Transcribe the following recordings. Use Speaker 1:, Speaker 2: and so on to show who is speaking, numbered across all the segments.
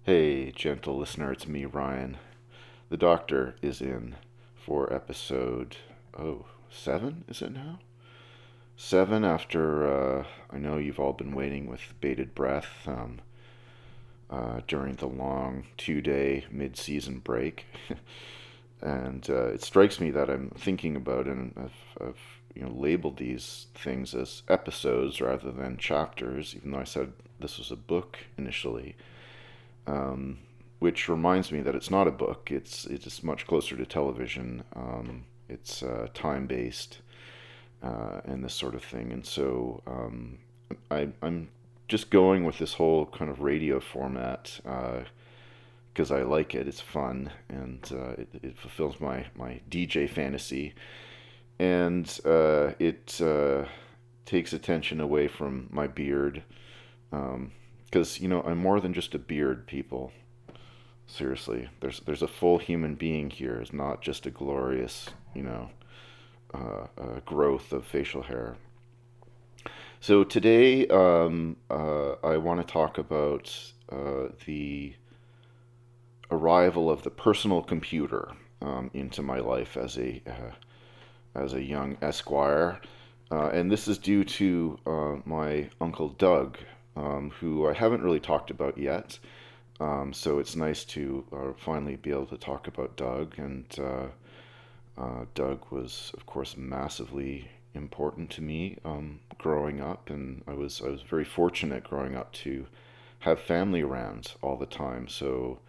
Speaker 1: Hey, gentle listener, it's me, Ryan. The doctor is in for episode, 7, is it now? 7 after, I know you've all been waiting with bated breath during the long 2 day mid season break. And it strikes me that I'm thinking about, and I've labeled these things as episodes rather than chapters, even though I said this was a book initially. um, which reminds me that it's not a book. It's much closer to television. It's time based and this sort of thing. And so I'm just going with this whole kind of radio format because I like it. It's fun and it fulfills my DJ fantasy. And it takes attention away from my beard. Because I'm more than just a beard, people. Seriously, there's a full human being here. It's not just a glorious, growth of facial hair. So today, I want to talk about the arrival of the personal computer into my life as a young esquire, and this is due to my uncle Doug, who I haven't really talked about yet. So it's nice to finally be able to talk about Doug. And Doug was, of course, massively important to me growing up, and I was very fortunate growing up to have family around all the time. So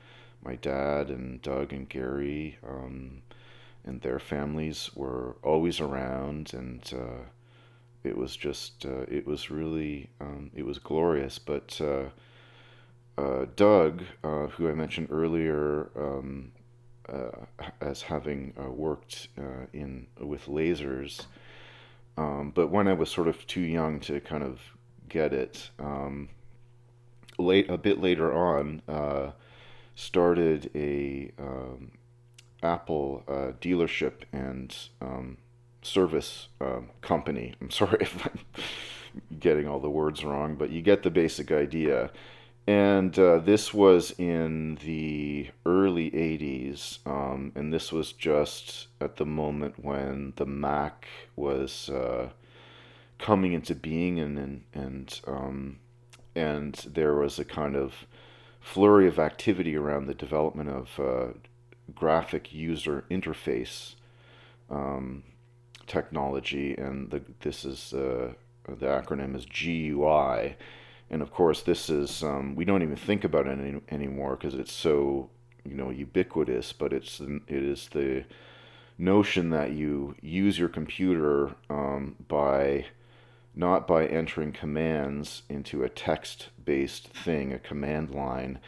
Speaker 1: my dad and Doug and Gary and their families were always around, and it was really it was glorious. But Doug, who I mentioned earlier, as having worked in with lasers, but when I was sort of too young to kind of get it, a bit later on, started a Apple dealership and service company. I'm sorry if I'm getting all the words wrong, but you get the basic idea. And this was in the early 80s, and this was just at the moment when the Mac was coming into being, and there was a kind of flurry of activity around the development of graphic user interface um, technology, and this is the acronym is GUI. And of course, this is we don't even think about it anymore because it's so ubiquitous. But it is the notion that you use your computer by not by entering commands into a text-based thing, a command line,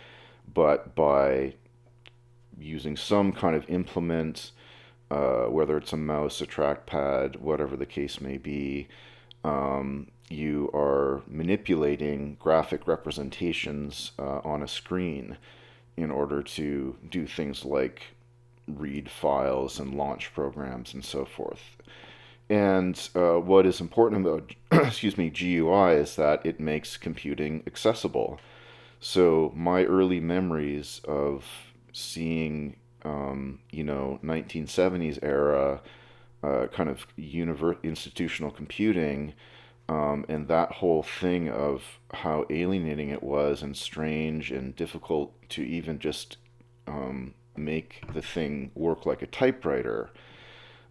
Speaker 1: but by using some kind of implement, whether it's a mouse, a trackpad, whatever the case may be. You are manipulating graphic representations on a screen in order to do things like read files and launch programs and so forth. And what is important about excuse me, GUI is that it makes computing accessible. So my early memories of seeing 1970s era kind of institutional computing, and that whole thing of how alienating it was and strange and difficult to even just make the thing work like a typewriter.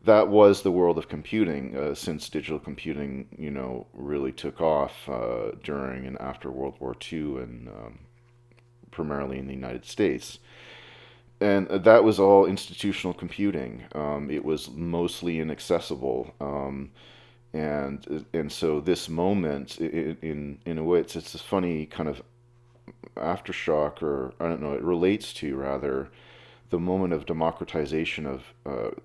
Speaker 1: That was the world of computing since digital computing, really took off during and after World War II, and primarily in the United States. And that was all institutional computing. It was mostly inaccessible. And so this moment, in a way, it's this funny kind of aftershock, or I don't know, it relates to rather the moment of democratization of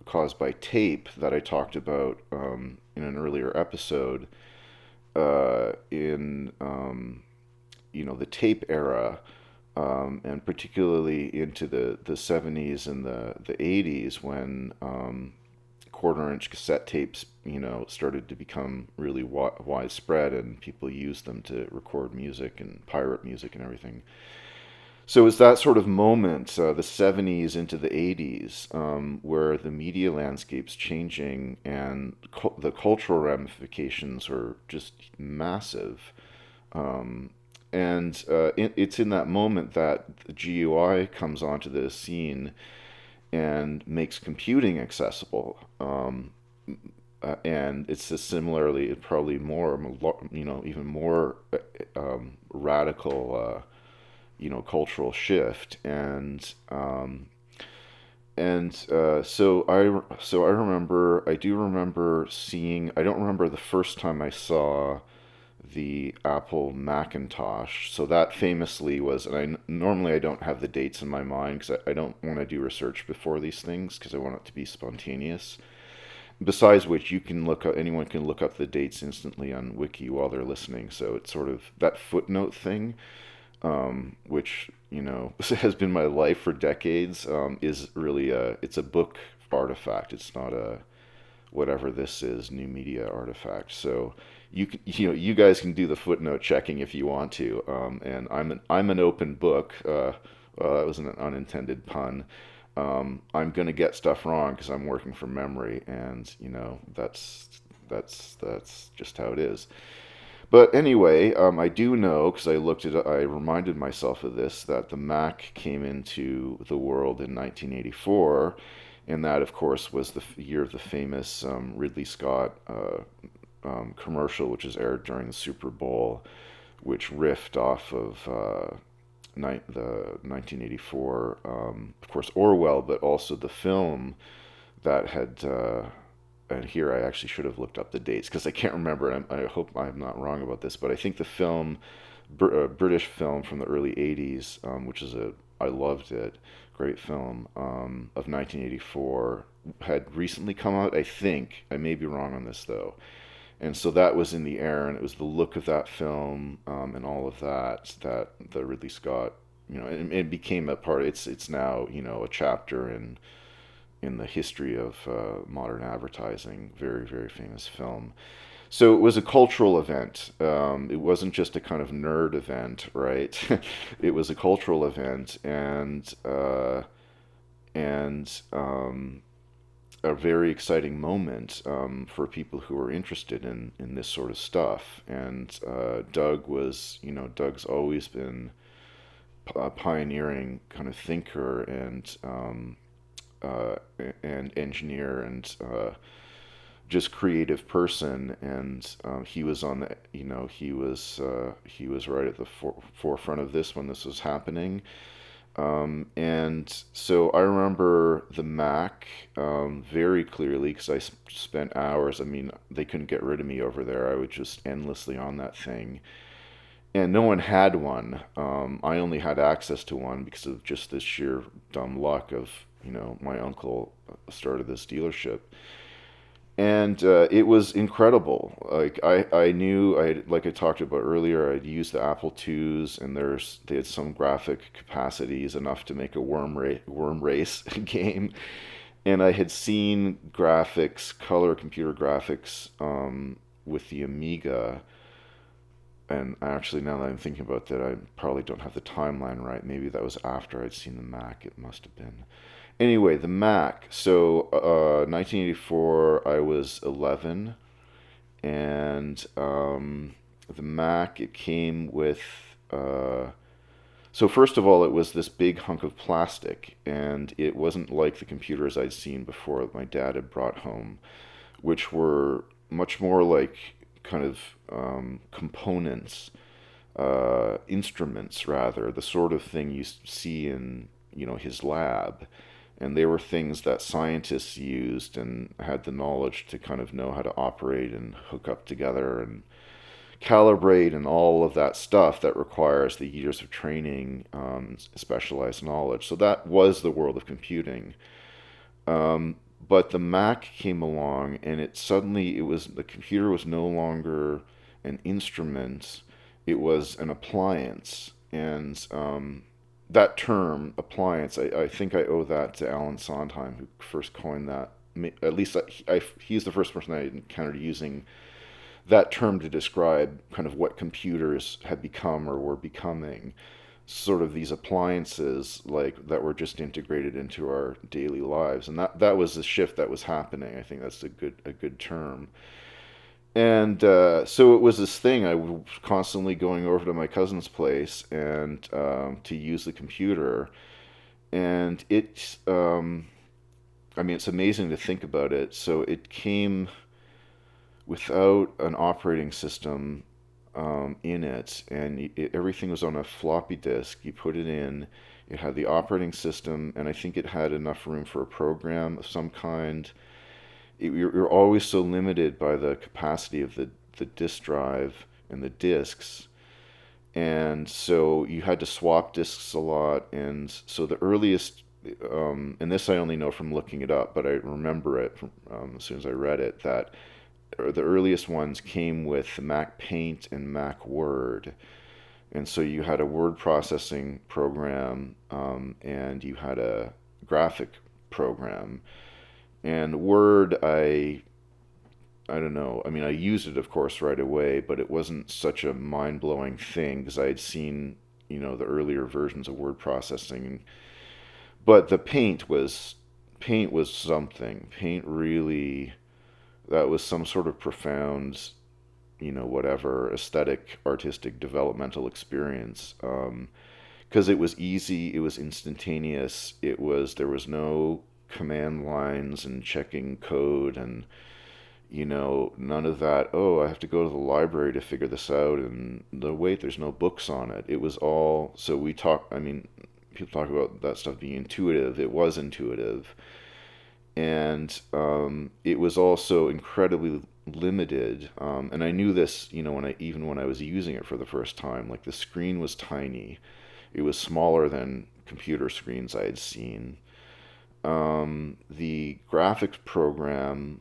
Speaker 1: caused by tape that I talked about in an earlier episode. In the tape era, and particularly into the 70s and the 80s, when quarter-inch cassette tapes, started to become really widespread, and people used them to record music and pirate music and everything. So it's that sort of moment, the 70s into the 80s, where the media landscape's changing and the cultural ramifications are just massive. Um, and it's in that moment that the GUI comes onto the scene and makes computing accessible. And it's a similarly, probably more, even more radical, cultural shift. So I remember, I do remember seeing. I don't remember the first time I saw the Apple Macintosh. So that famously was, and normally I don't have the dates in my mind because I don't want to do research before these things because I want it to be spontaneous. Besides which, you can look up, anyone can look up the dates instantly on Wiki while they're listening. So it's sort of that footnote thing, which has been my life for decades. Is really it's a book artifact. It's not a whatever this is, new media artifact. So you guys can do the footnote checking if you want to. And I'm an open book. That was an unintended pun. I'm gonna get stuff wrong because I'm working from memory, and that's just how it is. But anyway, I do know because I reminded myself of this, that the Mac came into the world in 1984, and that, of course, was the year of the famous Ridley Scott commercial, which is aired during the Super Bowl, which riffed off of the 1984, of course, Orwell, but also the film that had. And here I actually should have looked up the dates because I can't remember. And I hope I'm not wrong about this, but I think the film, British film from the early '80s, which is I loved it, great film, of 1984, had recently come out. I think I may be wrong on this though, and so that was in the air, and it was the look of that film, and all of that the Ridley Scott, it became a part. It's now a chapter in the history of modern advertising. Very, very famous film. So it was a cultural event. It wasn't just a kind of nerd event, right? It was a cultural event, and a very exciting moment for people who are interested in this sort of stuff. And Doug's always been a pioneering kind of thinker and engineer and just creative person, and he was on the he was right at the forefront of this when this was happening. And so I remember the Mac very clearly because I spent hours. I mean, they couldn't get rid of me over there. I was just endlessly on that thing, and no one had one. I only had access to one because of just this sheer dumb luck of my uncle started this dealership, and it was incredible. Like I knew like I talked about earlier, I'd used the Apple IIs, and they had some graphic capacities enough to make a worm race game, and I had seen graphics, color computer graphics, with the Amiga. And actually, now that I'm thinking about that, I probably don't have the timeline right. Maybe that was after I'd seen the Mac. It must have been. Anyway, the Mac. So, 1984, I was 11, and the Mac. It came with. So first of all, it was this big hunk of plastic, and it wasn't like the computers I'd seen before that my dad had brought home, which were much more like kind of components, instruments rather, the sort of thing you see in his lab, and they were things that scientists used and had the knowledge to kind of know how to operate and hook up together and calibrate and all of that stuff that requires the years of training, specialized knowledge. So that was the world of computing. But the Mac came along, and the computer was no longer an instrument; it was an appliance. And that term, appliance, I think I owe that to Alan Sondheim, who first coined that. At least he's the first person I encountered using that term to describe kind of what computers had become or were becoming. sort of these appliances like that were just integrated into our daily lives, and that was the shift that was happening. I think that's a good term. And so it was this thing. I was constantly going over to my cousin's place and to use the computer, and I mean, it's amazing to think about it. So it came without an operating system in it, and everything was on a floppy disk. You put it in, it had the operating system, and I think it had enough room for a program of some kind. You're always so limited by the capacity of the disk drive and the disks. And so you had to swap disks a lot. And so the earliest, and this I only know from looking it up, but I remember it from, as soon as I read it, that the earliest ones came with Mac Paint and Mac Word. And so you had a word processing program, and you had a graphic program. And Word, I don't know. I mean, I used it, of course, right away, but it wasn't such a mind-blowing thing because I had seen, the earlier versions of word processing. But the paint was something. Paint really, that was some sort of profound, whatever aesthetic, artistic, developmental experience. Because it was easy, it was instantaneous, there was no command lines and checking code and none of that. Oh, I have to go to the library to figure this out, and wait, there's no books on it. It was all, so we talk, I mean, people talk about that stuff being intuitive. It was intuitive. And it was also incredibly limited. And I knew this, when I was using it for the first time, like the screen was tiny. It was smaller than computer screens I had seen. The graphics program,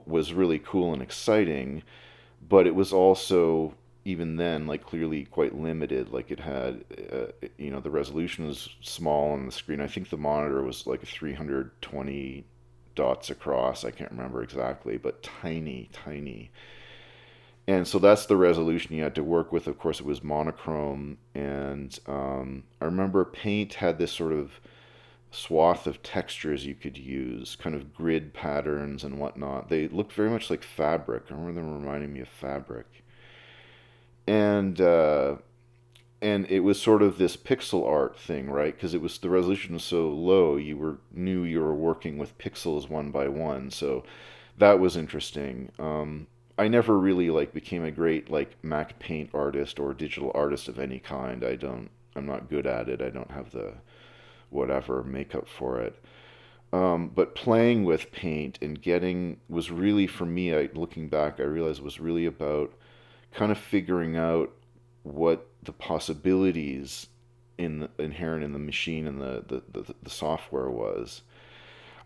Speaker 1: was really cool and exciting, but it was also, even then, like clearly quite limited. Like it had, the resolution was small on the screen. I think the monitor was like 320 dots across. I can't remember exactly, but tiny, tiny. And so that's the resolution you had to work with. Of course, it was monochrome, and I remember Paint had this sort of swath of textures you could use, kind of grid patterns and whatnot. They looked very much like fabric. I remember them reminding me of fabric. And and it was sort of this pixel art thing, right? Because it was, the resolution was so low, knew you were working with pixels one by one. So that was interesting. I never really like became a great like Mac Paint artist or digital artist of any kind. I'm not good at it. I don't have the whatever makeup for it. But playing with paint and getting was really, for me, looking back, I realized was really about kind of figuring out what the possibilities inherent in the machine and the software was.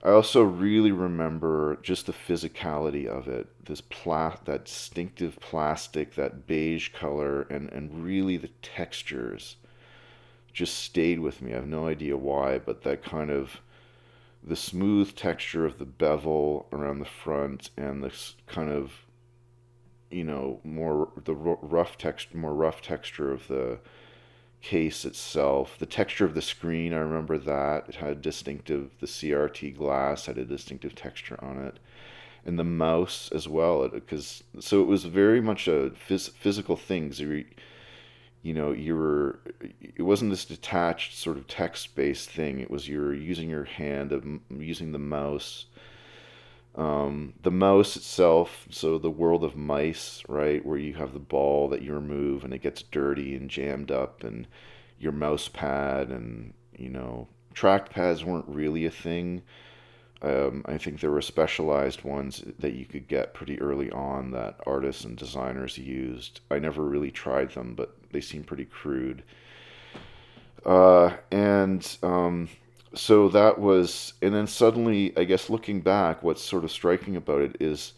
Speaker 1: I also really remember just the physicality of it, that distinctive plastic, that beige color, and really the textures just stayed with me. I have no idea why, but that kind of the smooth texture of the bevel around the front and this kind of more rough texture of the case itself, the texture of the screen. I remember that it had the CRT glass had a distinctive texture on it, and the mouse as well. Because so it was very much a physical thing. So it wasn't this detached sort of text-based thing. It was you're using your hand, using the mouse itself. So the world of mice, right, where you have the ball that you remove and it gets dirty and jammed up, and your mouse pad, and track pads weren't really a thing. I think there were specialized ones that you could get pretty early on that artists and designers used. I never really tried them, but they seem pretty crude. And So that was, and then suddenly, I guess looking back, what's sort of striking about it is,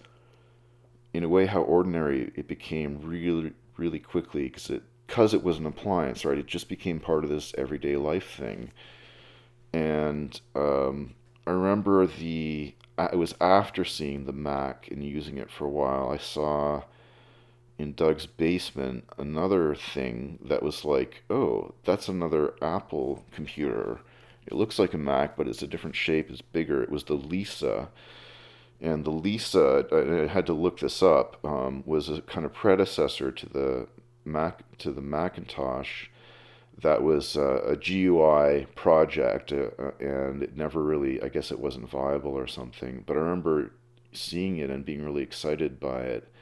Speaker 1: in a way, how ordinary it became really, really quickly, because it was an appliance, right? It just became part of this everyday life thing. And I remember it was after seeing the Mac and using it for a while, I saw in Doug's basement another thing that was like, oh, that's another Apple computer. It looks like a Mac, but it's a different shape. It's bigger. It was the Lisa, and the Lisa, I had to look this up, was a kind of predecessor to the Macintosh. That was a GUI project, and it never really, I guess it wasn't viable or something. But I remember seeing it and being really excited by it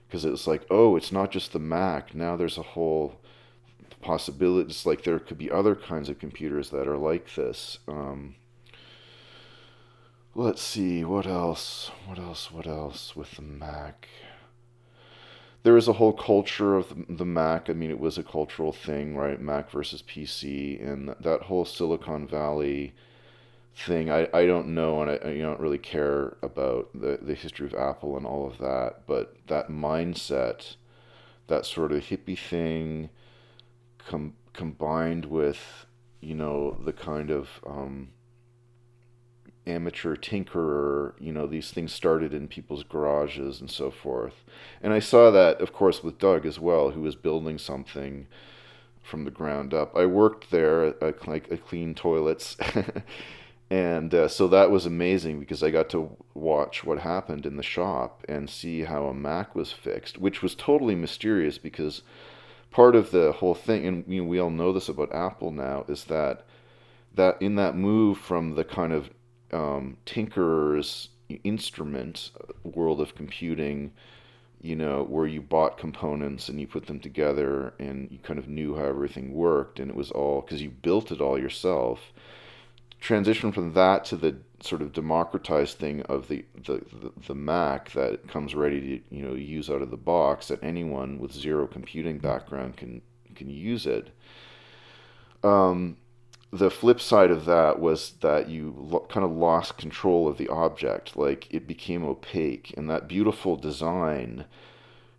Speaker 1: because it was like, oh, it's not just the Mac. Now there's a whole possibility. It's like there could be other kinds of computers that are like this. Let's see, what else? What else with the Mac? There was a whole culture of the Mac. I mean, it was a cultural thing, right? Mac versus PC, and that whole Silicon Valley thing. I don't know, and I don't really care about the history of Apple and all of that, but that mindset, that sort of hippie thing, combined with, the kind of amateur tinkerer, these things started in people's garages and so forth. And I saw that, of course, with Doug as well, who was building something from the ground up. I worked there, I cleaned toilets. And so that was amazing because I got to watch what happened in the shop and see how a Mac was fixed, which was totally mysterious because part of the whole thing, and we all know this about Apple now, is that in that move from the kind of tinkerer's instrument world of computing, where you bought components and you put them together and you kind of knew how everything worked and it was all because you built it all yourself. Transition from that to the sort of democratized thing of the Mac that comes ready to use out of the box, that anyone with zero computing background can use it. Um, the flip side of that was that you kind of lost control of the object, like it became opaque, and that beautiful design,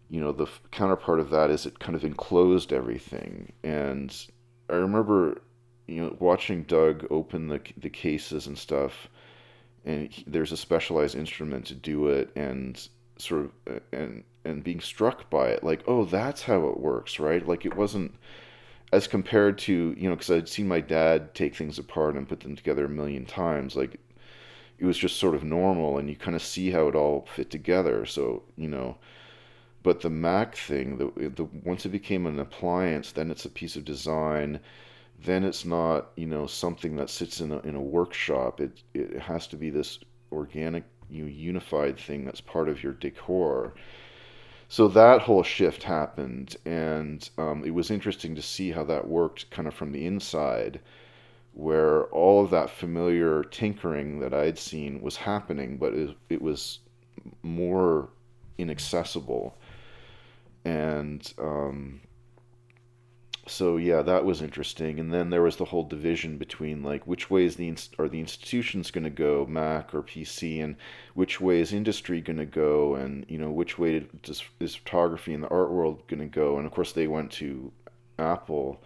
Speaker 1: the counterpart of that is it kind of enclosed everything. And I remember, watching Doug open the cases and stuff, and there's a specialized instrument to do it, and sort of and being struck by it, like, oh, that's how it works, right? Like it wasn't as compared to, because I'd seen my dad take things apart and put them together a million times. Like it was just sort of normal, and you kind of see how it all fit together. So but the Mac thing, the once it became an appliance, then it's a piece of design. Then it's not, something that sits in a workshop. It has to be this organic, unified thing that's part of your decor. So that whole shift happened, and it was interesting to see how that worked kind of from the inside, where all of that familiar tinkering that I'd seen was happening, but it was more inaccessible. And so yeah, that was interesting. And then there was the whole division between like which way is are the institutions going to go, Mac or PC, and which way is industry going to go, and which way is photography and the art world going to go. And of course they went to Apple,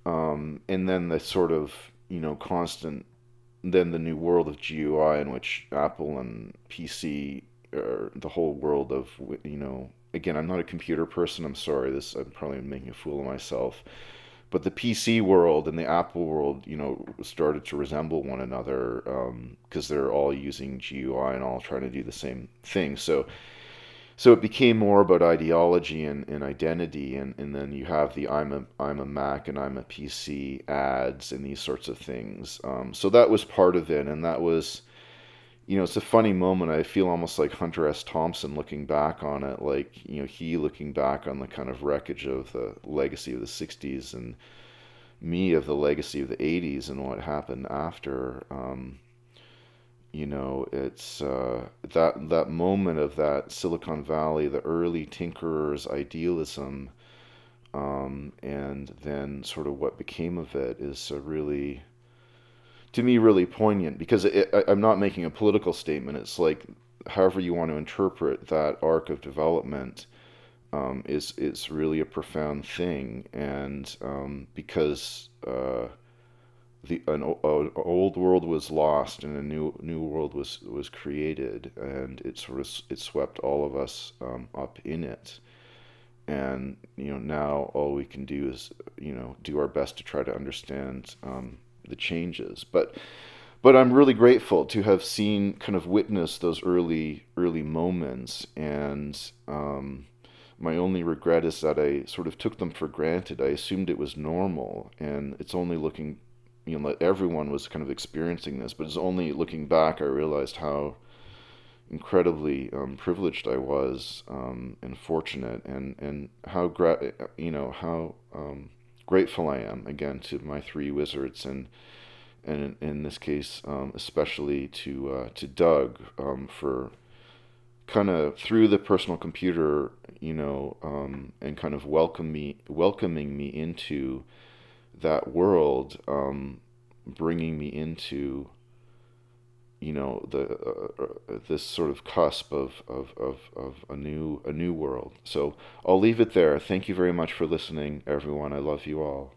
Speaker 1: and then the sort of constant, then the new world of GUI in which Apple and PC, or the whole world of again, I'm not a computer person. I'm sorry. I'm probably making a fool of myself. But the PC world and the Apple world, started to resemble one another because they're all using GUI and all trying to do the same thing. So it became more about ideology and identity, and then you have the I'm a Mac and I'm a PC ads and these sorts of things. So that was part of it, and that was it's a funny moment. I feel almost like Hunter S. Thompson looking back on it, like, he looking back on the kind of wreckage of the legacy of the 60s and me of the legacy of the 80s and what happened after. It's that moment of that Silicon Valley, the early tinkerers' idealism, and then sort of what became of it is a really, to me, really poignant because I'm not making a political statement. It's like, however you want to interpret that arc of development, is really a profound thing, and because an old world was lost and a new world was created, and it swept all of us up in it. and now all we can do is do our best to try to understand the changes. But I'm really grateful to have seen, kind of witnessed those early moments, and my only regret is that I sort of took them for granted. I assumed it was normal, and it's only looking, that everyone was kind of experiencing this, but it's only looking back I realized how incredibly privileged I was, and fortunate, and how how grateful I am again to my three wizards, and in this case, especially to Doug, for kind of through the personal computer, and kind of welcoming me into that world, bringing me into the this sort of cusp of a new world. So I'll leave it there. Thank you very much for listening, everyone. I love you all.